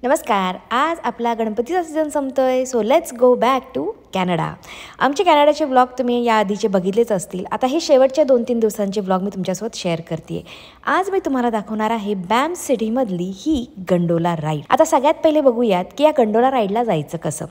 नमस्कार. आज आपला गणपतीचा सीझन संपतोय, so let's go back to Canada. आमचे कॅनडाचे ब्लॉग तुम्ही या आधीचे बघितलेच असतील. आता हे शेवटचे 2-3 दिवसांचे ब्लॉग मी तुमच्यासोबत शेअर करते. आज मी तुम्हाला दाखवणार आहे बॅम सिटीमधली ही गंडोला राईड. आता सगळ्यात पहिले बघूयात की या गंडोला राईडला जायचं कसं.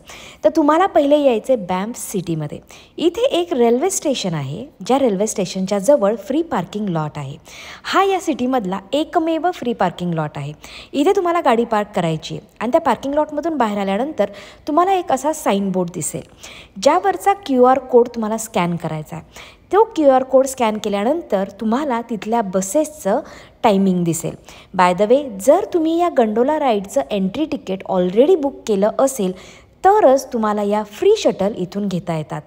तर तुम्हाला पहिले यायचे बॅम सिटीमध्ये. इथे एक रेल्वे स्टेशन आहे, ज्या रेल्वे स्टेशनच्या जवळ फ्री पार्किंग लॉट आहे. हा या सिटीमधला एकमेव फ्री पार्किंग लॉट आहे. इथे तुम्हाला गाडी पार्क करायची आणि त्या पार्किंग लॉटमधून बाहेर आल्यानंतर तुम्हाला एक असा साईन बोर्ड दिसेल, ज्यावरचा QR कोड तुम्हाला स्कॅन करायचा आहे. तो QR कोड स्कॅन केल्यानंतर तुम्हाला तिथल्या बसेसचं टायमिंग दिसेल. बाय द वे, जर तुम्ही या गंडोला राईडचं एंट्री तिकीट ऑलरेडी बुक केलं असेल तरच तुम्हाला या फ्री शटल इथून घेता येतात.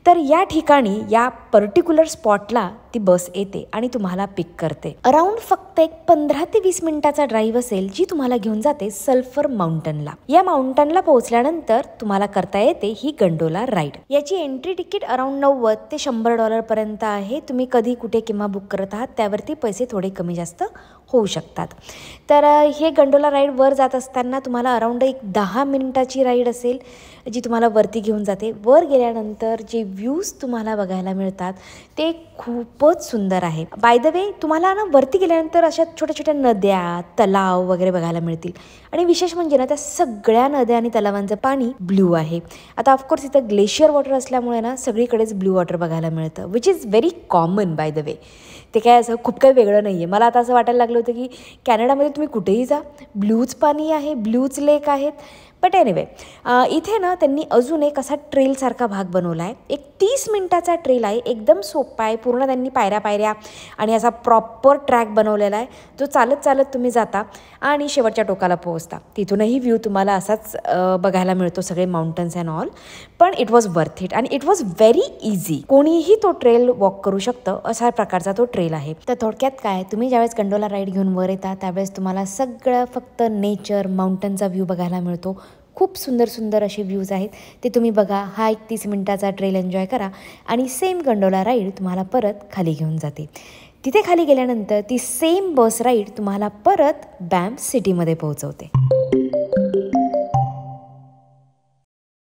तर या ठिकाणी या पर्टिक्युलर स्पॉटला ती बस येते आणि तुम्हाला पिक करते. अराउंड फक्त एक 15 ते 20 मिनिटाचा ड्राईव्ह असेल, जी तुम्हाला घेऊन जाते सल्फर माउंटनला. या माउंटनला पोहोचल्यानंतर तुम्हाला करता येते ही गंडोला राईड. याची एंट्री तिकीट अराउंड $90 ते $100 पर्यंत आहे. तुम्ही कधी कुठे किंवा बुक करत आहात त्यावरती पैसे थोडे कमी जास्त होऊ शकतात. तर हे गंडोला राईड वर जात असताना तुम्हाला अराउंड एक 10 मिनिटाची राईड असेल, जी तुम्हाला वरती घेऊन जाते. वर गेल्यानंतर जे व्ह्यूज तुम्हाला बघायला मिळतात ते खूपच सुंदर आहे. बाय द वे, तुम्हाला ना वरती गेल्यानंतर अशा छोट्या छोट्या नद्या, तलाव वगैरे बघायला मिळतील. आणि विशेष म्हणजे ना, त्या सगळ्या नद्या आणि तलावांचं पाणी ब्ल्यू आहे. आता ऑफकोर्स इथं ग्लेशियर वॉटर असल्यामुळे ना सगळीकडेच ब्ल्यू वॉटर बघायला मिळतं, which is very common by the way. ते काय असं खूप काही वेगळं नाही आहे. मला आता असं वाटायला लागलं होतं की कॅनडामध्ये तुम्ही कुठेही जा, ब्ल्यूच पाणी आहे, ब्ल्यूच लेक आहेत. बट एनिवे, इथे ना त्यांनी अजून एक असा ट्रेलसारखा भाग बनवला आहे. एक 30 मिनिटाचा ट्रेल आहे, एकदम सोपा आहे. पूर्ण त्यांनी पायऱ्या आणि असा प्रॉपर ट्रॅक बनवलेला आहे, जो चालत चालत तुम्ही जाता आणि शेवटच्या टोकाला पोहोचता. तिथूनही व्ह्यू तुम्हाला असाच बघायला मिळतो, सगळे माउंटन्स अँड ऑल. पण इट वॉज वर्थ इट आणि इट वॉज व्हेरी इझी. कोणीही तो ट्रेल वॉक करू शकतं, अशा प्रकारचा तो ट्रेल आहे. तर थोडक्यात काय, तुम्ही ज्यावेळेस गंडोला राईड घेऊन वर येता त्यावेळेस तुम्हाला सगळं फक्त नेचर, माउंटनचा व्ह्यू बघायला मिळतो. खूप सुंदर सुंदर असे व्ह्यूज आहेत, ते तुम्ही बघा. हा एक 30 मिनिटाचा ट्रेल एन्जॉय करा आणि सेम गंडोला राईड तुम्हाला परत खाली घेऊन जाते. तिथे खाली गेल्यानंतर ती सेम बस राईड तुम्हाला परत बॅम सिटीमध्ये पोहोचवते.